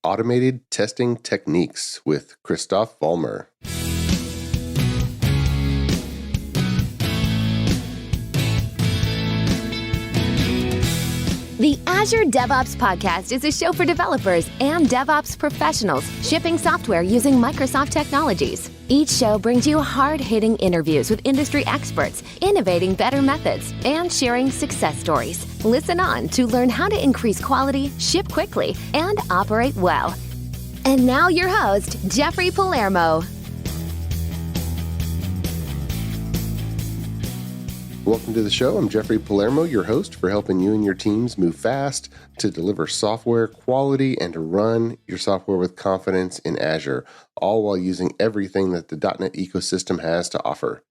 Automated Testing Techniques with Christoph Vollmer. The Azure DevOps podcast is a show for developers and DevOps professionals shipping software using Microsoft technologies. Each show brings you hard-hitting interviews with industry experts, innovating better methods, and sharing success stories. Listen on to learn how to increase quality, ship quickly, and operate well. And now your host, Jeffrey Palermo. Welcome to the show. I'm Jeffrey Palermo, your host for helping you and your teams move fast to deliver software quality and to run your software with confidence in Azure, all while using everything that the .NET ecosystem has to offer.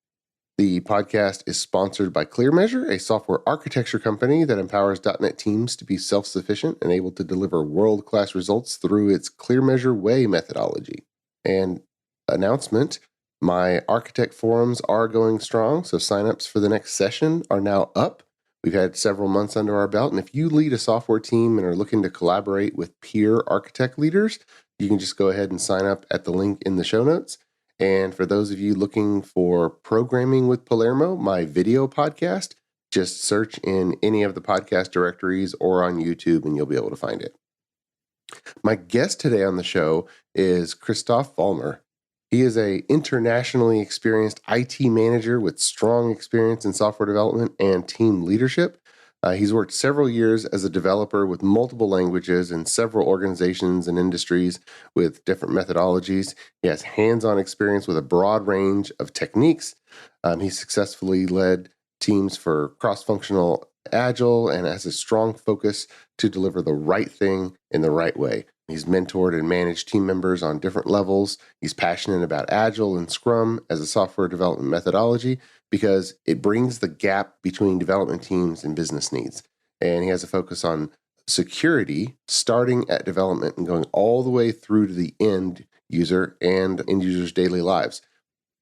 The podcast is sponsored by ClearMeasure, a software architecture company that empowers .NET teams to be self-sufficient and able to deliver world-class results through its ClearMeasure Way methodology. And announcement, my architect forums are going strong, so signups for the next session are now up. We've had several months under our belt, and if you lead a software team and are looking to collaborate with peer architect leaders, you can just go ahead and sign up at the link in the show notes. And for those of you looking for Programming with Palermo, my video podcast, just search in any of the podcast directories or on YouTube and you'll be able to find it. My guest today on the show is Christoph Vollmer. He is an internationally experienced IT manager with strong experience in software development and team leadership. He's worked several years as a developer with multiple languages in several organizations and industries with different methodologies. He has hands-on experience with a broad range of techniques. He successfully led teams for cross-functional Agile and has a strong focus to deliver the right thing in the right way. He's mentored and managed team members on different levels. He's passionate about Agile and Scrum as a software development methodology because it brings the gap between development teams and business needs. And he has a focus on security, starting at development and going all the way through to the end user and end users' daily lives.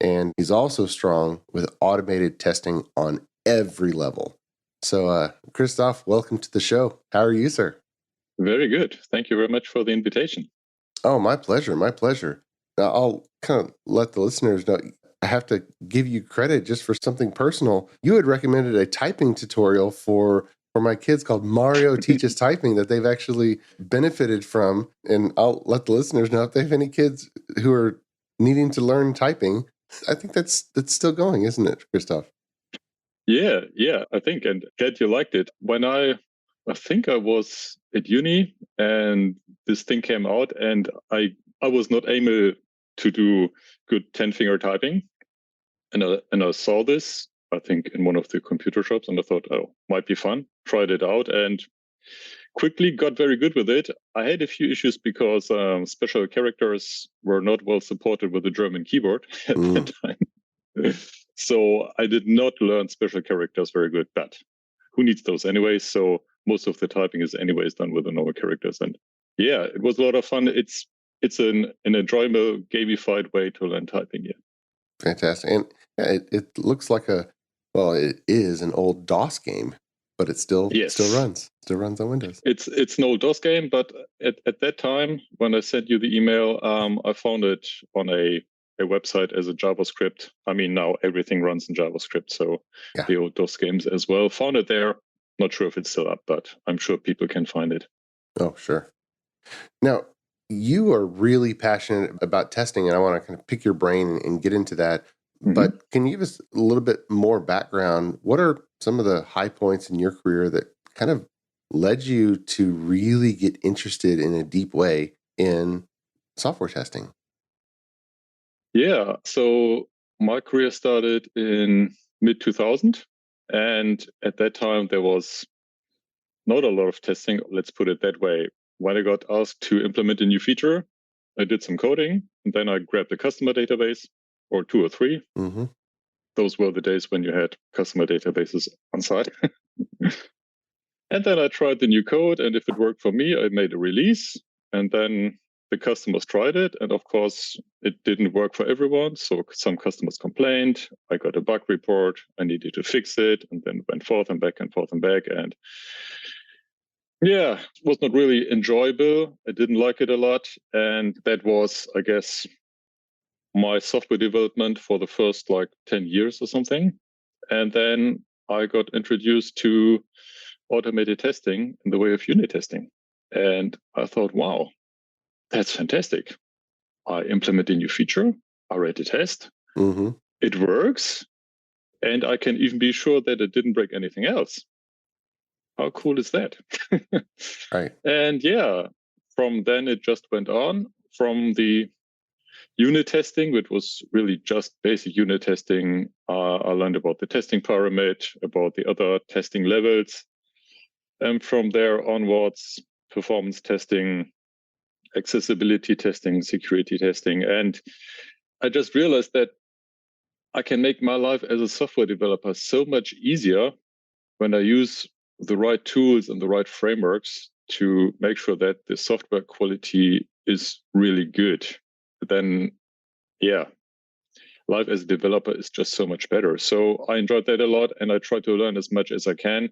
And he's also strong with automated testing on every level. So, Christoph, welcome to the show. How are you, sir? Very good. Thank you very much for the invitation. Oh, my pleasure. My pleasure. Now, I'll kind of let the listeners know, I have to give you credit just for something personal. You had recommended a typing tutorial for my kids called Mario Teaches Typing that they've actually benefited from. And I'll let the listeners know if they have any kids who are needing to learn typing. I think that's still going, isn't it, Christoph? Yeah, I think. And glad you liked it. When I think I was at uni and this thing came out and I was not able to do good 10-finger typing. And I saw this, I think, in one of the computer shops and I thought, oh, might be fun. Tried it out and quickly got very good with it. I had a few issues because special characters were not well supported with the German keyboard at that time. So I did not learn special characters very good, but who needs those anyways? So most of the typing is anyways done with the normal characters. And yeah, it was a lot of fun. It's an enjoyable, gamified way to learn typing. Yeah. Fantastic. And it looks like it is an old DOS game, but it still runs. Still runs on Windows. It's an old DOS game, but at that time, when I sent you the email, I found it on a website as a JavaScript. I mean, now everything runs in JavaScript, so the old DOS games as well. Found it there. Not sure if it's still up, but I'm sure people can find it. Oh, sure. Now, you are really passionate about testing, and I want to kind of pick your brain and get into that. Mm-hmm. But can you give us a little bit more background? What are some of the high points in your career that kind of led you to really get interested in a deep way in software testing? Yeah, so my career started in mid-2000. And at that time, there was not a lot of testing, let's put it that way. When I got asked to implement a new feature, I did some coding, and then I grabbed the customer database, or 2 or 3. Mm-hmm. Those were the days when you had customer databases on site. And then I tried the new code, and if it worked for me, I made a release, and then the customers tried it, and of course, it didn't work for everyone. So some customers complained. I got a bug report. I needed to fix it, and then went forth and back and forth and back. And Yeah, it was not really enjoyable. I didn't like it a lot. And that was, I guess, my software development for the first 10 years or something. And then I got introduced to automated testing in the way of unit testing. And I thought, wow, that's fantastic. I implement a new feature, I write a test, it works, and I can even be sure that it didn't break anything else. How cool is that? Right. And yeah, from then it just went on from the unit testing, which was really just basic unit testing. I learned about the testing pyramid, about the other testing levels. And from there onwards, performance testing, accessibility testing, security testing. And I just realized that I can make my life as a software developer so much easier when I use the right tools and the right frameworks to make sure that the software quality is really good. Then, yeah, life as a developer is just so much better. So I enjoyed that a lot, and I try to learn as much as I can.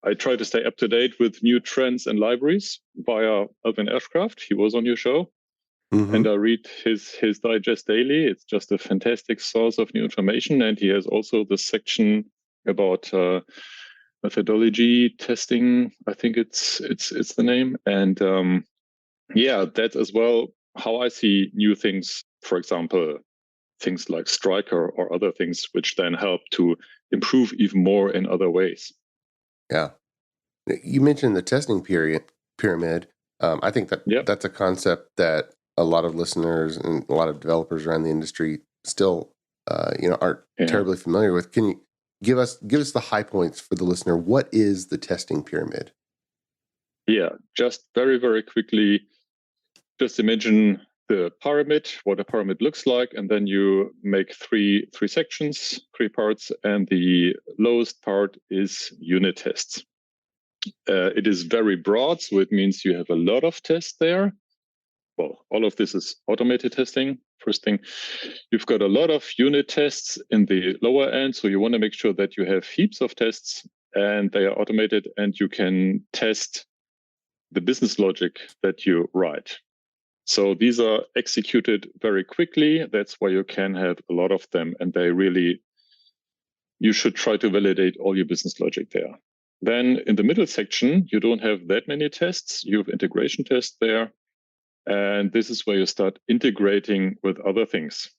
I try to stay up to date with new trends and libraries via Alvin Ashcraft. He was on your show. And I read his digest daily. It's just a fantastic source of new information. And he has also the section about methodology testing. I think it's the name. And yeah, that's as well how I see new things. For example, things like Stryker or other things, which then help to improve even more in other ways. Yeah. You mentioned the testing pyramid. I think that that's a concept that a lot of listeners and a lot of developers around the industry still, aren't terribly familiar with. Can you give us the high points for the listener? What is the testing pyramid? Yeah, just very, very quickly, just imagine the pyramid, what a pyramid looks like, and then you make three sections, 3 parts, and the lowest part is unit tests. It is very broad, so it means you have a lot of tests there. Well, all of this is automated testing. First thing, you've got a lot of unit tests in the lower end, so you want to make sure that you have heaps of tests and they are automated and you can test the business logic that you write. So these are executed very quickly. That's why you can have a lot of them, and you should try to validate all your business logic there. Then in the middle section, you don't have that many tests. You have integration tests there. And this is where you start integrating with other things.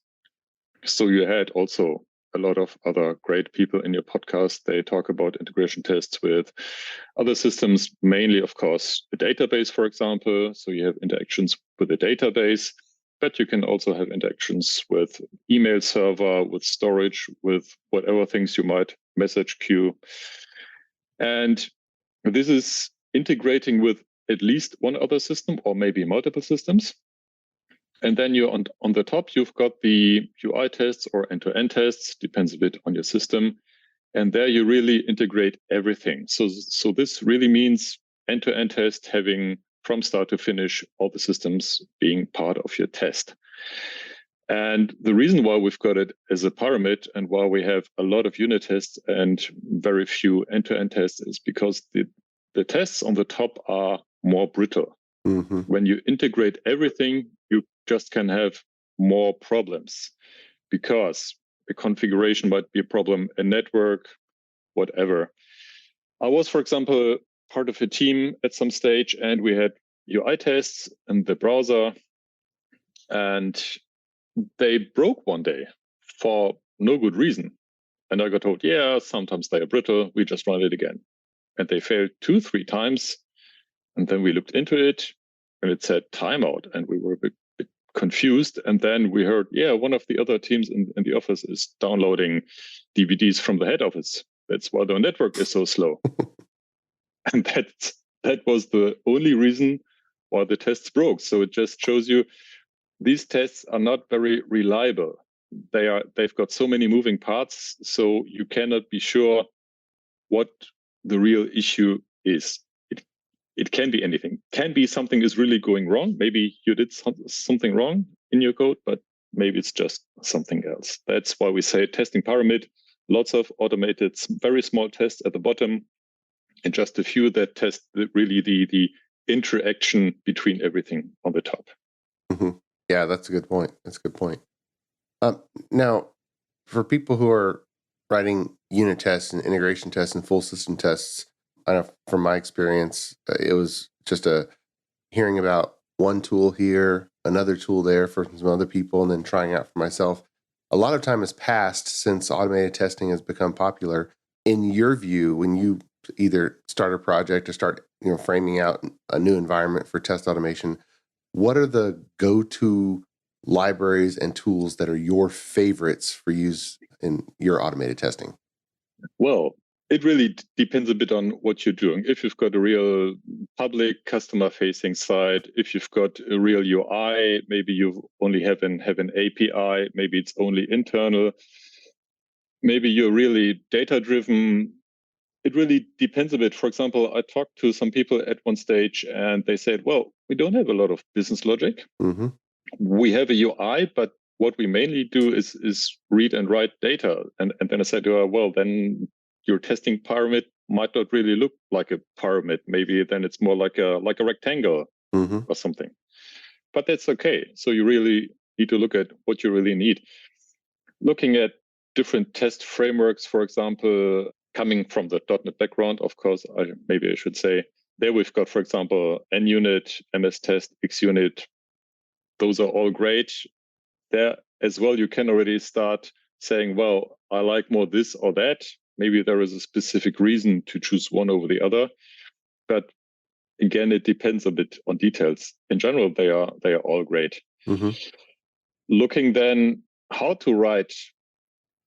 So you had also a lot of other great people in your podcast. They talk about integration tests with other systems, mainly, of course, a database, for example. So you have interactions with a database, but you can also have interactions with email server, with storage, with whatever things you might message queue. And this is integrating with at least one other system or maybe multiple systems. And then you're on the top, you've got the UI tests or end-to-end tests, depends a bit on your system. And there you really integrate everything. So this really means end-to-end test having from start to finish all the systems being part of your test. And the reason why we've got it as a pyramid and why we have a lot of unit tests and very few end-to-end tests is because the tests on the top are more brittle. When you integrate everything, you just can have more problems because the configuration might be a problem, a network, whatever. I was, for example, part of a team at some stage, and we had UI tests in the browser, and they broke one day for no good reason. And I got told, yeah, sometimes they are brittle, we just run it again. And they failed 2-3 times. And then we looked into it, and it said timeout, and we were a bit confused. And then we heard, yeah, one of the other teams in the office is downloading DVDs from the head office. That's why the network is so slow. And that was the only reason why the tests broke. So it just shows you these tests are not very reliable. They've got so many moving parts, so you cannot be sure what the real issue is. It can be anything. Can be something is really going wrong. Maybe you did something wrong in your code, but maybe it's just something else. That's why we say testing pyramid, lots of automated, very small tests at the bottom, and just a few that test really the interaction between everything on the top. Mm-hmm. Yeah, that's a good point. Now, for people who are writing unit tests and integration tests and full system tests, I know from my experience, it was just hearing about one tool here, another tool there for some other people, and then trying out for myself. A lot of time has passed since automated testing has become popular. In your view, when you either start a project or start framing out a new environment for test automation, what are the go-to libraries and tools that are your favorites for use in your automated testing? Well, it really depends a bit on what you're doing. If you've got a real public customer-facing site, if you've got a real UI, maybe you only have an API, maybe it's only internal, maybe you're really data-driven. It really depends a bit. For example, I talked to some people at one stage and they said, well, we don't have a lot of business logic. Mm-hmm. We have a UI, but what we mainly do is read and write data. And then I said, well, then your testing pyramid might not really look like a pyramid. Maybe then it's more like a rectangle mm-hmm. or something. But that's okay. So you really need to look at what you really need. Looking at different test frameworks, for example, coming from the .NET background, of course, maybe I should say, there we've got, for example, NUnit, MS Test, XUnit. Those are all great. There as well, you can already start saying, well, I like more this or that. Maybe there is a specific reason to choose one over the other. But again, it depends a bit on details. In general, they are all great. Mm-hmm. Looking then how to write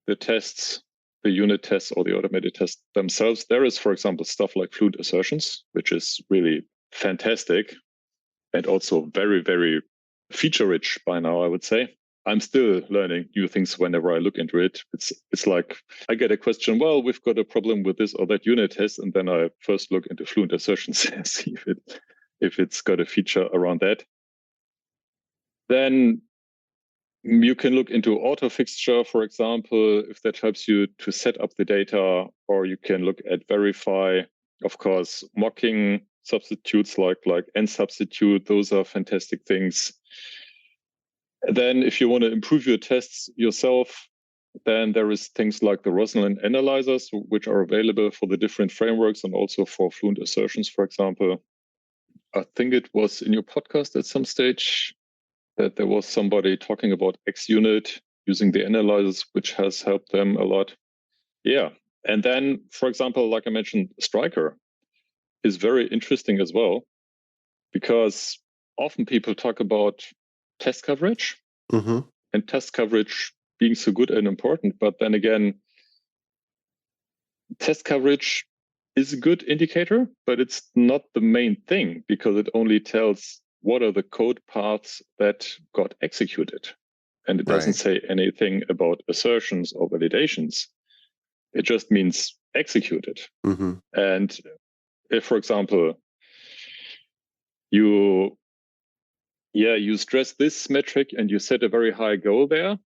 the tests, the unit tests or the automated tests themselves, there is, for example, stuff like fluent assertions, which is really fantastic and also very, very feature-rich by now, I would say. I'm still learning new things whenever I look into it. It's like I get a question, well, we've got a problem with this or that unit test, and then I first look into fluent assertions and see if it's got a feature around that. Then you can look into auto fixture, for example, if that helps you to set up the data, or you can look at verify. Of course, mocking substitutes like n substitute, those are fantastic things. Then if you want to improve your tests yourself, then there is things like the Rosalind analyzers, which are available for the different frameworks and also for fluent assertions, for example. I think it was in your podcast at some stage that there was somebody talking about XUnit using the analyzers, which has helped them a lot. Yeah. And then, for example, like I mentioned, Stryker is very interesting as well, because often people talk about test coverage mm-hmm. and test coverage being so good and important. But then again, test coverage is a good indicator, but it's not the main thing, because it only tells what are the code paths that got executed. And it doesn't say anything about assertions or validations. It just means executed. Mm-hmm. And if, for example, you stress this metric and you set a very high goal there,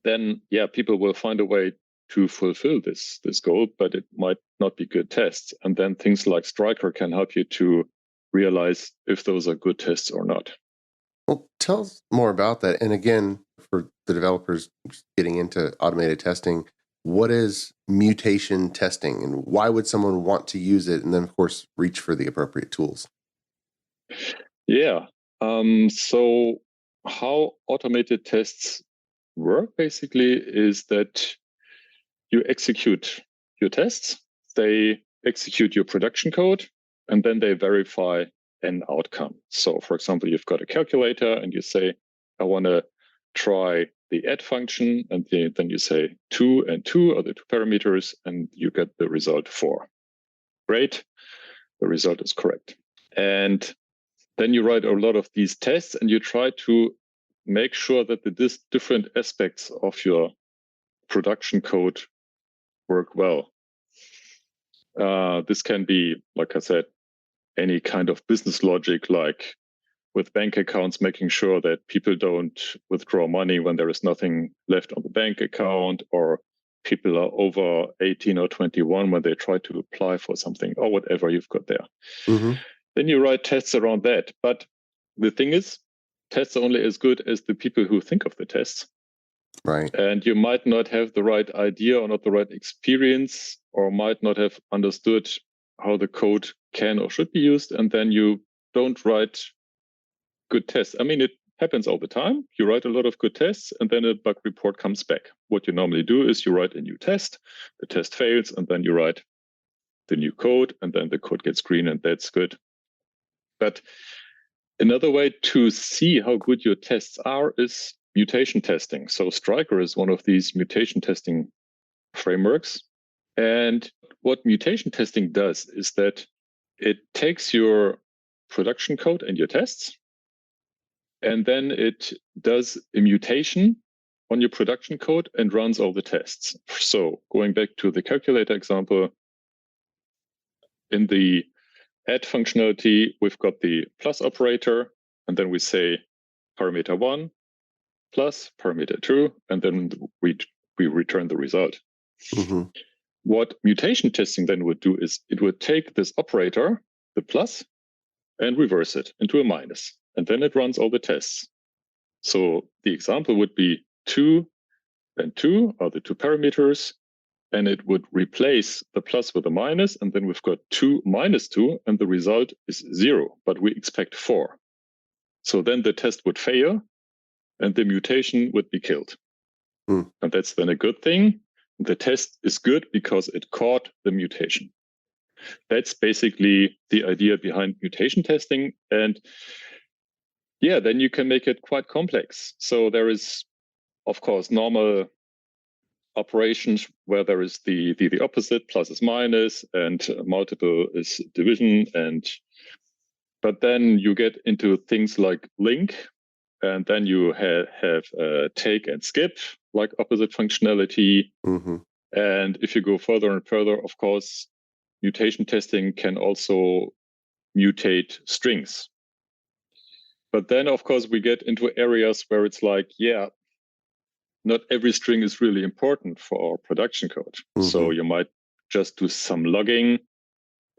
then people will find a way to fulfill this goal, but it might not be good tests. And then things like Stryker can help you to realize if those are good tests or not. Well, tell us more about that. And again, for the developers getting into automated testing, what is mutation testing and why would someone want to use it? And then, of course, reach for the appropriate tools. Yeah. So how automated tests work basically is that you execute your tests, they execute your production code, and then they verify an outcome. So, for example, you've got a calculator and you say, I want to try the add function, and then you say 2 and 2 are the two parameters, and you get the result 4. Great, the result is correct. And then you write a lot of these tests and you try to make sure that the different aspects of your production code work well. This can be, like I said, any kind of business logic, like with bank accounts, making sure that people don't withdraw money when there is nothing left on the bank account, or people are over 18 or 21 when they try to apply for something or whatever you've got there. Mm-hmm. Then you write tests around that. But the thing is, tests are only as good as the people who think of the tests. Right. And you might not have the right idea or not the right experience, or might not have understood how the code can or should be used. And then you don't write good tests. I mean, it happens all the time. You write a lot of good tests and then a bug report comes back. What you normally do is you write a new test, the test fails, and then you write the new code, and then the code gets green, and that's good. But another way to see how good your tests are is mutation testing. So Stryker is one of these mutation testing frameworks. And what mutation testing does is that it takes your production code and your tests, and then it does a mutation on your production code and runs all the tests. So going back to the calculator example, in the add functionality, we've got the plus operator, and then we say parameter 1 plus parameter 2, and then we return the result. Mm-hmm. What mutation testing then would do is it would take this operator, the plus, and reverse it into a minus. And then it runs all the tests. So the example would be 2 and 2 are the two parameters, and it would replace the plus with a minus, and then we've got 2 minus 2, and the result is 0, but we expect 4. So then the test would fail, and the mutation would be killed. And that's then a good thing. The test is good because it caught the mutation. That's basically the idea behind mutation testing. And yeah, then you can make it quite complex. So there is, of course, normal operations where there is the opposite, plus is minus, and multiple is division. But then you get into things like link, and then you have take and skip, like opposite functionality. Mm-hmm. And if you go further and further, of course, mutation testing can also mutate strings. But then, of course, we get into areas where it's like, yeah, not every string is really important for our production code. Mm-hmm. So you might just do some logging,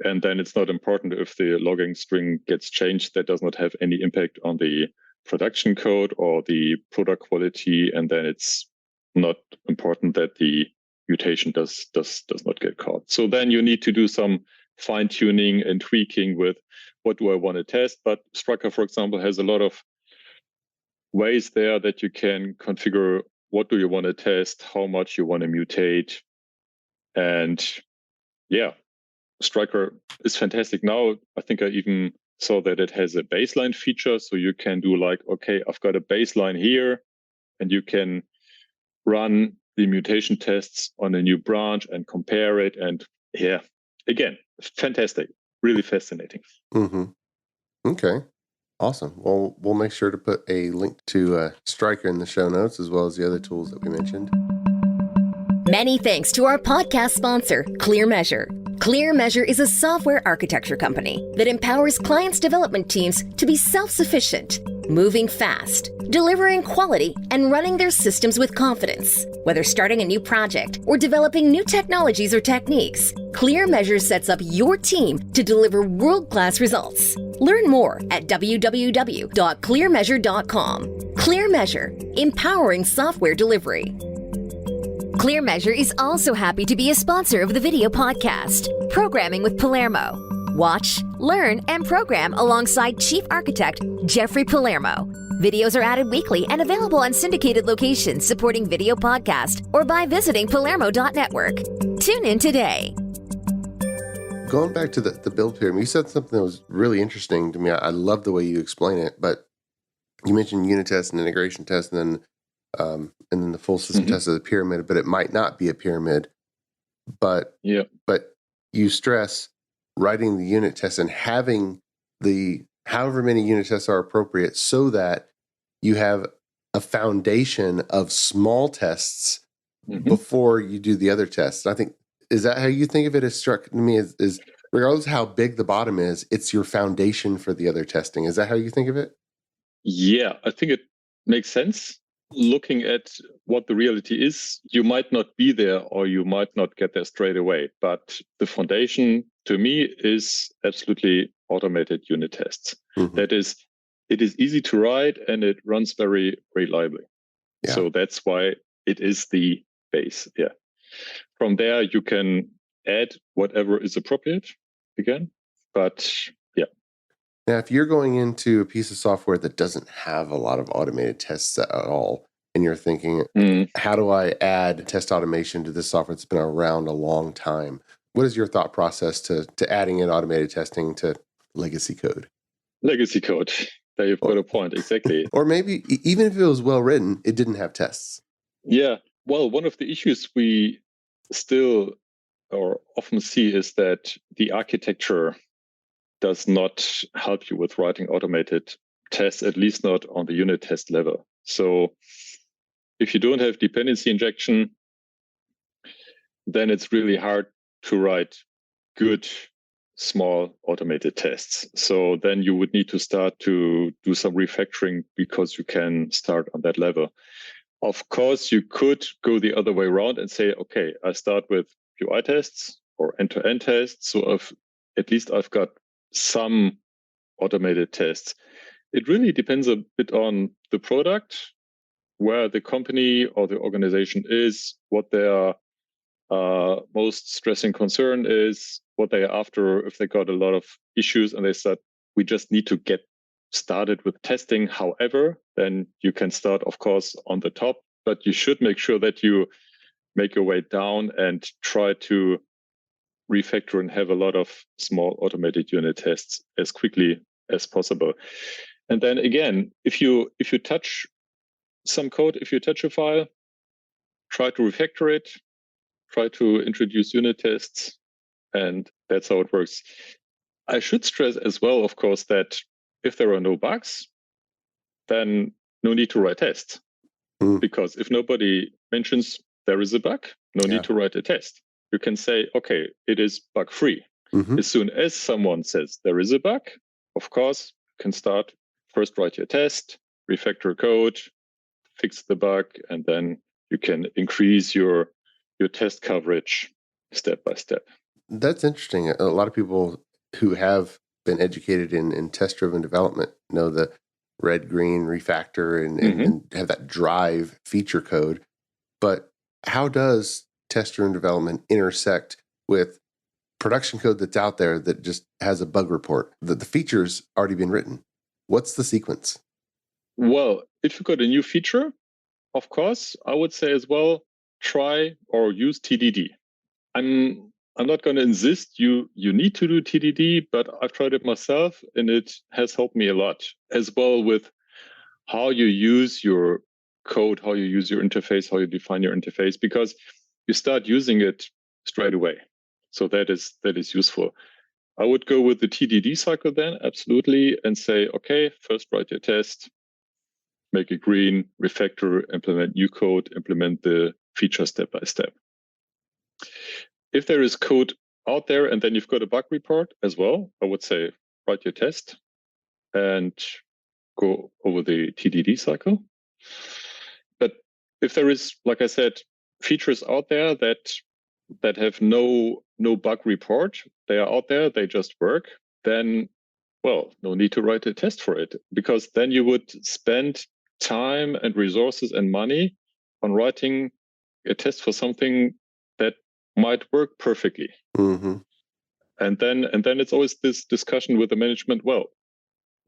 and then it's not important if the logging string gets changed. That does not have any impact on the production code or the product quality. And then it's not important that the mutation does not get caught. So then you need to do some fine tuning and tweaking with what do I want to test. But Stryker, for example, has a lot of ways there that you can configure what do you want to test, how much you want to mutate. And yeah, Stryker is fantastic. Now, I think I even saw that it has a baseline feature. So you can do like, okay, I've got a baseline here, and you can run the mutation tests on a new branch and compare it. And yeah, again, fantastic, really fascinating. Mm-hmm. Okay, awesome. Well, we'll make sure to put a link to Stryker in the show notes, as well as the other tools that we mentioned. Many thanks to our podcast sponsor, ClearMeasure. ClearMeasure is a software architecture company that empowers clients' development teams to be self-sufficient, moving fast, delivering quality, and running their systems with confidence. Whether starting a new project or developing new technologies or techniques, ClearMeasure sets up your team to deliver world-class results. Learn more at www.clearmeasure.com. ClearMeasure, empowering software delivery. ClearMeasure is also happy to be a sponsor of the video podcast, Programming with Palermo. Watch, learn, and program alongside Chief Architect Jeffrey Palermo. Videos are added weekly and available on syndicated locations supporting video podcast or by visiting palermo.network. Tune in today. Going back to the build pyramid, you said something that was really interesting to me. I love the way you explain it, but you mentioned unit test and integration test, and then the full system test of the pyramid, but it might not be a pyramid. But you stress writing the unit test and having the however many unit tests are appropriate so that you have a foundation of small tests before you do the other tests. I think, is that how you think of it? As struck me is regardless of how big the bottom is, it's your foundation for the other testing. Is that how you think of it? Yeah, I think it makes sense. looking at what the reality is, you might not be there or you might not get there straight away. But the foundation to me is absolutely automated unit tests. Mm-hmm. That is, it is easy to write and it runs very reliably. Yeah. So that's why it is the base. Yeah. From there, you can add whatever is appropriate again. But yeah. Now, if you're going into a piece of software that doesn't have a lot of automated tests at all, and you're thinking, how do I add test automation to this software that's been around a long time? What is your thought process to adding in automated testing to legacy code? Legacy code. There you've got a point, exactly. Or maybe even if it was well written, it didn't have tests. Yeah. Well, one of the issues we still or often see is that the architecture does not help you with writing automated tests, at least not on the unit test level. So if you don't have dependency injection, then it's really hard to write good, small automated tests. So then you would need to start to do some refactoring because you can start on that level. Of course, you could go the other way around and say, okay, I start with UI tests or end-to-end tests. So at least I've got some automated tests. It really depends a bit on the product, where the company or the organization is, what their most stressing concern is, what they're after, if they got a lot of issues and they said, we just need to get started with testing. However, then you can start, of course, on the top, but you should make sure that you make your way down and try to refactor and have a lot of small automated unit tests as quickly as possible. And then again, if you touch some code, if you touch a file, try to refactor it, try to introduce unit tests, and that's how it works. I should stress as well, of course, that if there are no bugs, then no need to write tests. Because if nobody mentions there is a bug, no need to write a test. You can say, okay, it is bug-free. As soon as someone says there is a bug, of course, you can start, first write your test, refactor code, fix the bug, and then you can increase your test coverage step by step. That's interesting. A lot of people who have been educated in test-driven development know the red, green, refactor, and have that drive feature code. But how does test-driven development intersect with production code that's out there that just has a bug report? The feature's already been written. What's the sequence? Well, if you've got a new feature, of course, I would say as well, try or use TDD. I'm not going to insist you need to do TDD, but I've tried it myself and it has helped me a lot, as well with how you use your code, how you use your interface, how you define your interface, because you start using it straight away. So that is useful. I would go with the TDD cycle then, absolutely, and say, okay, first write your test, make it green, refactor, implement new code, implement the feature step by step. If there is code out there and then you've got a bug report as well, I would say write your test and go over the TDD cycle. But if there is, like I said, features out there that have no bug report, they are out there, they just work, then, well, no need to write a test for it, because then you would spend time and resources and money on writing a test for something that might work perfectly. And then it's always this discussion with the management, well,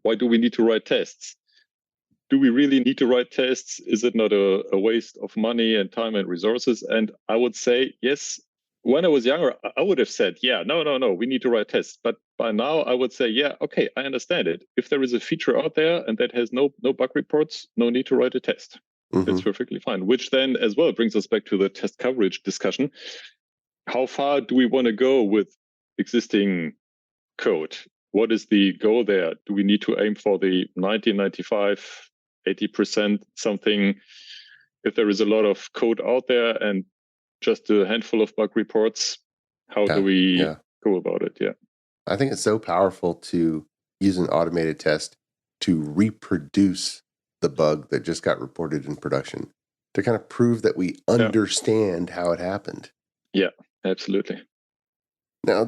why do we need to write tests? Do we really need to write tests? Is it not a waste of money and time and resources? And I would say, yes. When I was younger, I would have said, yeah, no, we need to write tests. But by now, I would say, yeah, okay, I understand it. If there is a feature out there and that has no bug reports, no need to write a test. That's perfectly fine. Which then as well brings us back to the test coverage discussion. How far do we want to go with existing code? What is the goal there? Do we need to aim for the 90, 95, 80% something? If there is a lot of code out there and just a handful of bug reports, how do we go about it? Yeah. I think it's so powerful to use an automated test to reproduce the bug that just got reported in production, to kind of prove that we understand how it happened. Yeah, absolutely. Now,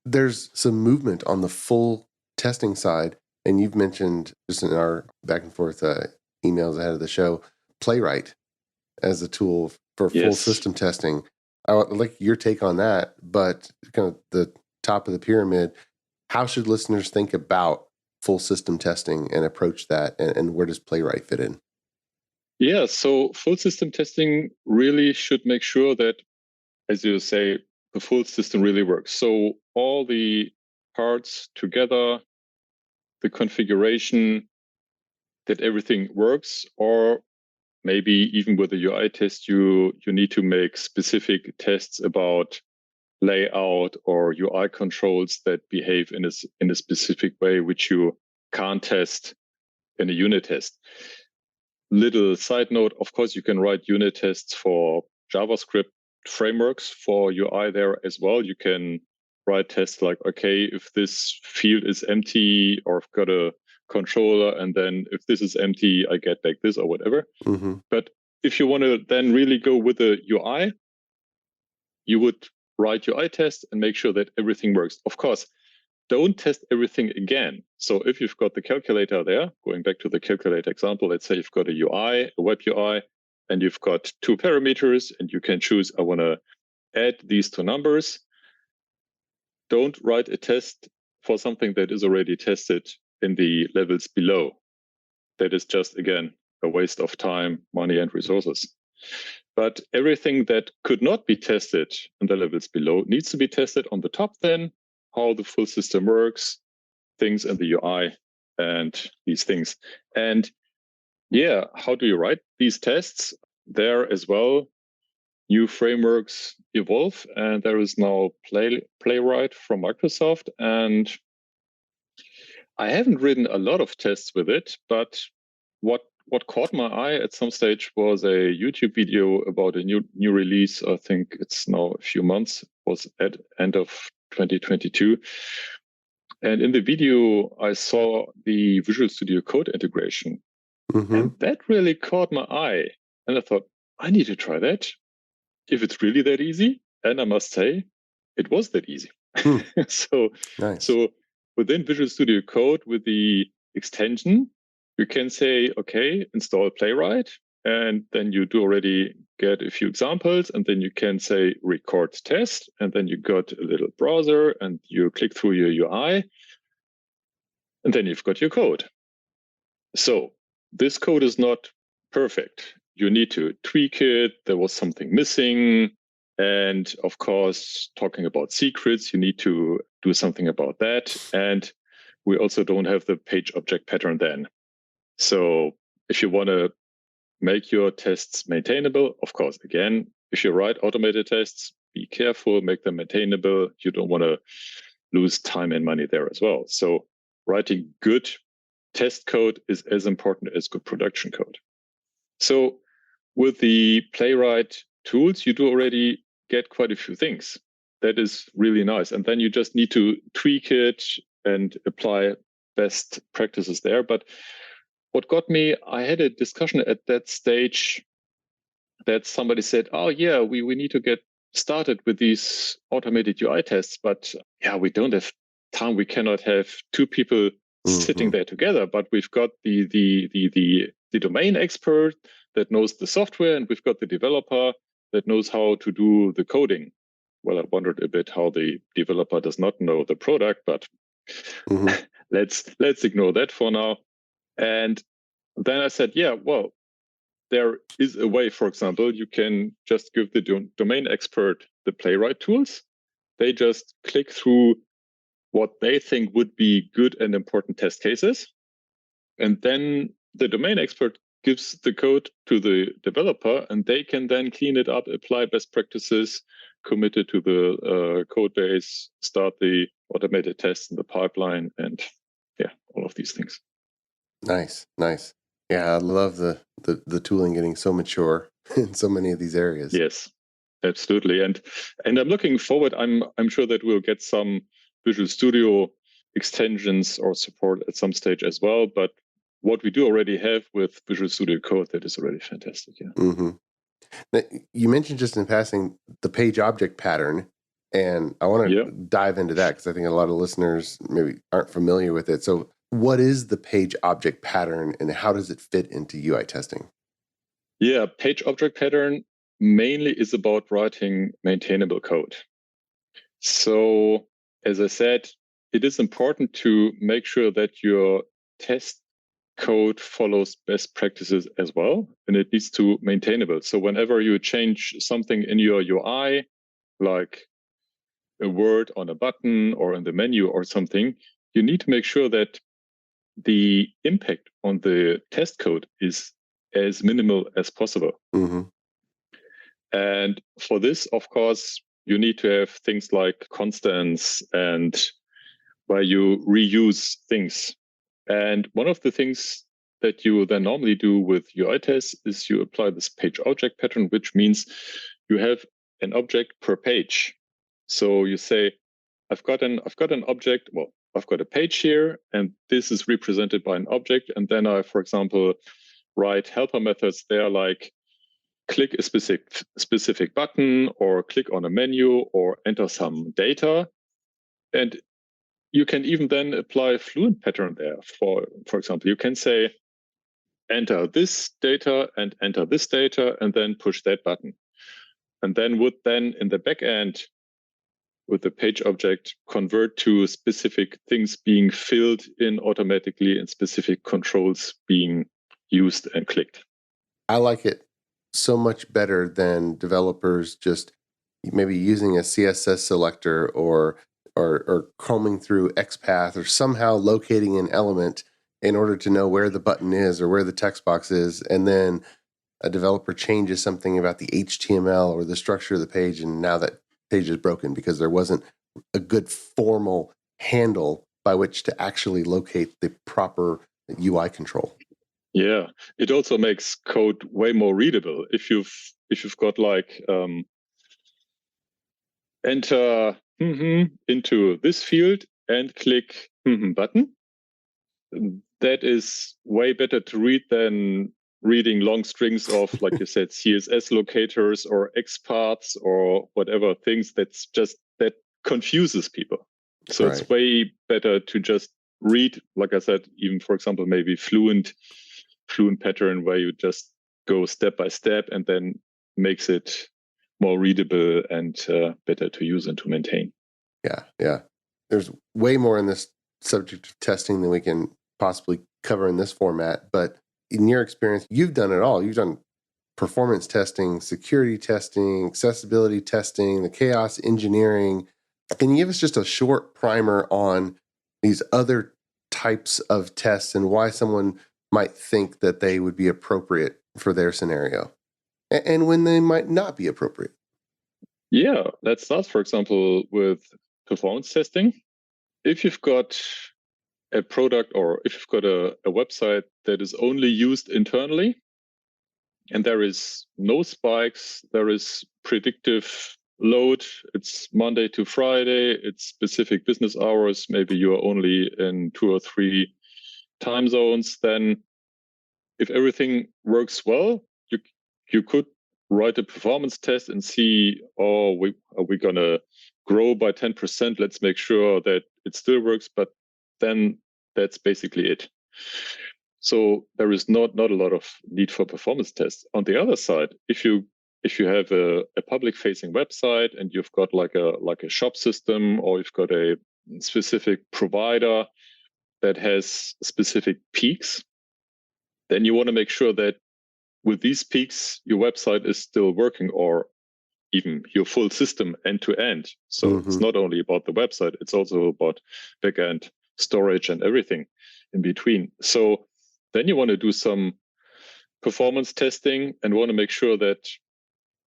there's some movement on the full testing side, and you've mentioned just in our back and forth emails ahead of the show, Playwright as a tool for full system testing. I would like your take on that, but kind of the top of the pyramid, how should listeners think about full system testing and approach that, and where does Playwright fit in? Yeah, so full system testing really should make sure that, as you say, the full system really works. So all the parts together, the configuration, that everything works, or maybe even with the UI test, you need to make specific tests about layout or UI controls that behave in a specific way, which you can't test in a unit test. Little side note, of course, you can write unit tests for JavaScript frameworks for UI there as well. You can write tests like, okay, if this field is empty, or I've got a controller, and then if this is empty, I get like this or whatever. Mm-hmm. But if you want to then really go with the UI, you would write UI tests and make sure that everything works. Of course, don't test everything again. So if you've got the calculator there, going back to the calculator example, let's say you've got a UI, a web UI, and you've got 2 parameters, and you can choose, I want to add these 2 numbers. Don't write a test for something that is already tested in the levels below. That is just, again, a waste of time, money, and resources. But everything that could not be tested in the levels below needs to be tested on the top then, how the full system works, things in the UI, and these things. And yeah, how do you write these tests? There as well, new frameworks evolve, and there is now Playwright from Microsoft. And I haven't written a lot of tests with it, but what caught my eye at some stage was a YouTube video about a new release. I think it's now a few months, was at end of 2022. And in the video, I saw the Visual Studio Code integration. Mm-hmm. And that really caught my eye. And I thought, I need to try that. If it's really that easy. And I must say, it was that easy. So within Visual Studio Code, with the extension, you can say, okay, install Playwright. And then you do already get a few examples. And then you can say record test. And then you got a little browser and you click through your UI. And then you've got your code. So this code is not perfect. You need to tweak it. There was something missing. And of course, talking about secrets, you need to do something about that. And we also don't have the page object pattern then. So if you want to make your tests maintainable, of course, again, if you write automated tests, be careful, make them maintainable. You don't want to lose time and money there as well. So writing good test code is as important as good production code. So with the Playwright tools, you do already get quite a few things. That is really nice. And then you just need to tweak it and apply best practices there. But what got me, I had a discussion at that stage that somebody said, oh yeah, we need to get started with these automated UI tests, but yeah, we don't have time. We cannot have 2 people sitting there together, but we've got the domain expert that knows the software, and we've got the developer that knows how to do the coding. Well, I wondered a bit how the developer does not know the product, but let's ignore that for now. And then I said, yeah, well, there is a way, for example, you can just give the domain expert the Playwright tools. They just click through what they think would be good and important test cases. And then the domain expert gives the code to the developer, and they can then clean it up, apply best practices, commit it to the code base, start the automated tests in the pipeline, and yeah, all of these things. Nice. Yeah, I love the tooling getting so mature in so many of these areas. Yes, absolutely. And I'm looking forward. I'm sure that we'll get some Visual Studio extensions or support at some stage as well. But what we do already have with Visual Studio Code, that is already fantastic. Yeah. Mm-hmm. Now, you mentioned just in passing the page object pattern, and I want to dive into that because I think a lot of listeners maybe aren't familiar with it. So what is the page object pattern and how does it fit into UI testing? Yeah, page object pattern mainly is about writing maintainable code. So as I said, it is important to make sure that your test code follows best practices as well, and it needs to be maintainable. So whenever you change something in your UI, like a word on a button or in the menu or something, you need to make sure that the impact on the test code is as minimal as possible. Mm-hmm. And for this, of course, you need to have things like constants and where you reuse things. And one of the things that you then normally do with UI tests is you apply this page object pattern, which means you have an object per page. So you say, I've got an object, well, I've got a page here, and this is represented by an object. And then I, for example, write helper methods there like click a specific button or click on a menu or enter some data. And you can even then apply a fluent pattern there. For example, you can say, enter this data and enter this data, and then push that button. And then would then in the back end with the page object convert to specific things being filled in automatically and specific controls being used and clicked. I like it so much better than developers just maybe using a CSS selector or combing through XPath or somehow locating an element in order to know where the button is or where the text box is, and then a developer changes something about the HTML or the structure of the page, and now that page is broken because there wasn't a good formal handle by which to actually locate the proper UI control. Yeah, it also makes code way more readable. If you've got like enter into this field and click button, that is way better to read than reading long strings of, like you said, CSS locators or XPaths or whatever things that confuses people. So It's way better to just read, like I said, even for example, maybe fluent pattern where you just go step by step and then makes it more readable and better to use and to maintain. Yeah. There's way more in this subject of testing than we can possibly cover in this format. But in your experience, you've done it all. You've done performance testing, security testing, accessibility testing, the chaos engineering. Can you give us just a short primer on these other types of tests and why someone might think that they would be appropriate for their scenario and when they might not be appropriate? Yeah, let's start, for example, with performance testing. If you've got a product or if you've got a website that is only used internally and there is no spikes, there is predictive load, it's Monday to Friday, it's specific business hours, maybe you are only in 2 or 3 time zones, then if everything works well, you could write a performance test and see, are we going to grow by 10%? Let's make sure that it still works, but then that's basically it. So there is not a lot of need for performance tests. On the other side, if you have a public facing website and you've got like a shop system, or you've got a specific provider that has specific peaks, then you want to make sure that with these peaks, your website is still working, or even your full system end to end. So It's not only about the website, it's also about backend storage and everything in between. So then you want to do some performance testing and want to make sure that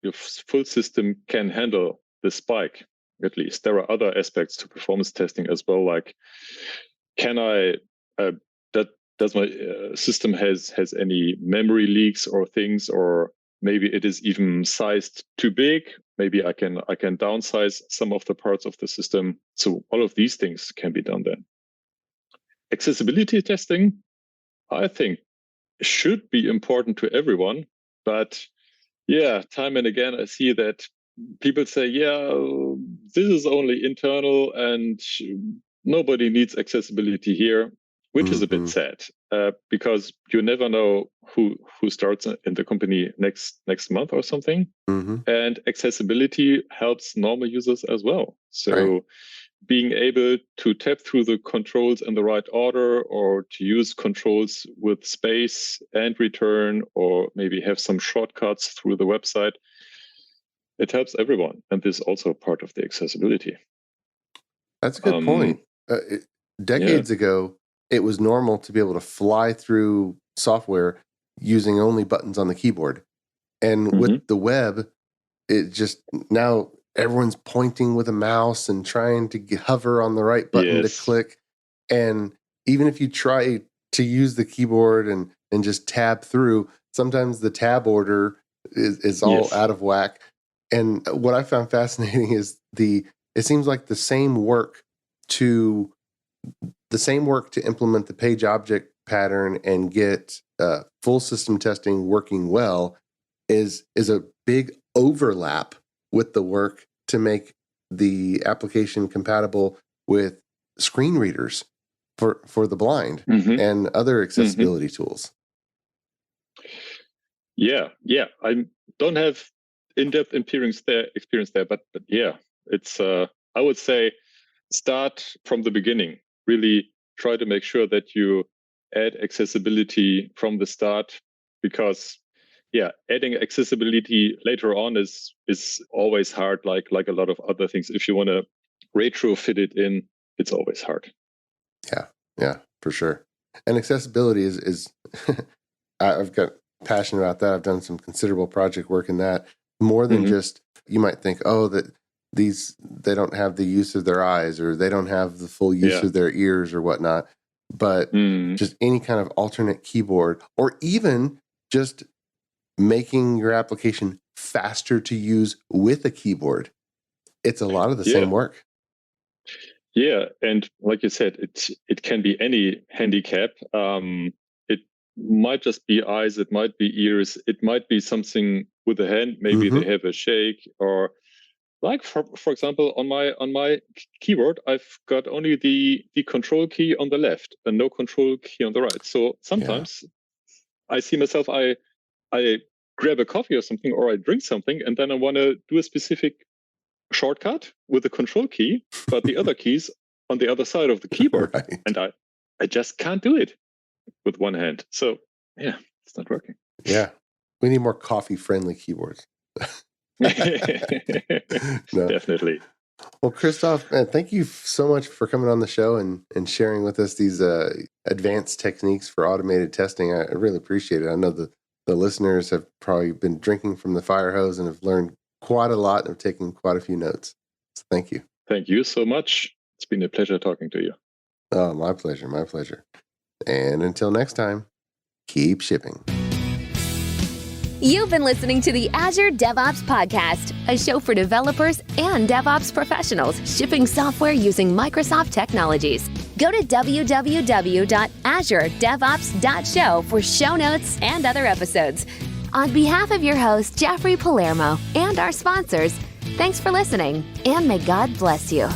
your full system can handle the spike. At least there are other aspects to performance testing as well, like does my system has any memory leaks or things, or maybe it is even sized too big. Maybe I can downsize some of the parts of the system. So all of these things can be done then. Accessibility testing I think should be important to everyone. But yeah, time and again, I see that people say, this is only internal and nobody needs accessibility here, which is a bit sad, because you never know who starts in the company next month or something. And accessibility helps normal users as well. So being able to tap through the controls in the right order, or to use controls with space and return, or maybe have some shortcuts through the website, it helps everyone. And this is also part of the accessibility. That's a good point. Decades ago, it was normal to be able to fly through software using only buttons on the keyboard. And with the web, it just now everyone's pointing with a mouse and trying to hover on the right button to click. And even if you try to use the keyboard and just tab through, sometimes the tab order is all out of whack. And what I found fascinating is it seems like the same work to implement the page object pattern and get full system testing working well is a big overlap with the work to make the application compatible with screen readers for the blind and other accessibility tools. Yeah. I don't have in-depth experience there, but yeah, it's I would say start from the beginning. Really try to make sure that you add accessibility from the start, because adding accessibility later on is always hard, like a lot of other things. If you want to retrofit it in, it's always hard. Yeah, for sure. And accessibility is I've got passionate about that. I've done some considerable project work in that. More than just, you might think, that they don't have the use of their eyes, or they don't have the full use of their ears or whatnot. But just any kind of alternate keyboard, or even just making your application faster to use with a keyboard. It's a lot of the same work. Yeah, and like you said, it can be any handicap. It might just be eyes, it might be ears, it might be something with the hand. Maybe they have a shake, or like for example, on my keyboard, I've got only the control key on the left and no control key on the right. So sometimes I see myself, I grab a coffee or something, or I drink something, and then I want to do a specific shortcut with the control key, but the other keys on the other side of the keyboard. And I just can't do it with one hand. So it's not working. Yeah. We need more coffee-friendly keyboards. Definitely. Well, Christoph, thank you so much for coming on the show and sharing with us these advanced techniques for automated testing. I really appreciate it. I know the listeners have probably been drinking from the fire hose and have learned quite a lot and have taken quite a few notes. So thank you. Thank you so much. It's been a pleasure talking to you. Oh, my pleasure. My pleasure. And until next time, keep shipping. You've been listening to the Azure DevOps Podcast, a show for developers and DevOps professionals shipping software using Microsoft technologies. Go to www.azuredevops.show for show notes and other episodes. On behalf of your host, Jeffrey Palermo, and our sponsors, thanks for listening, and may God bless you.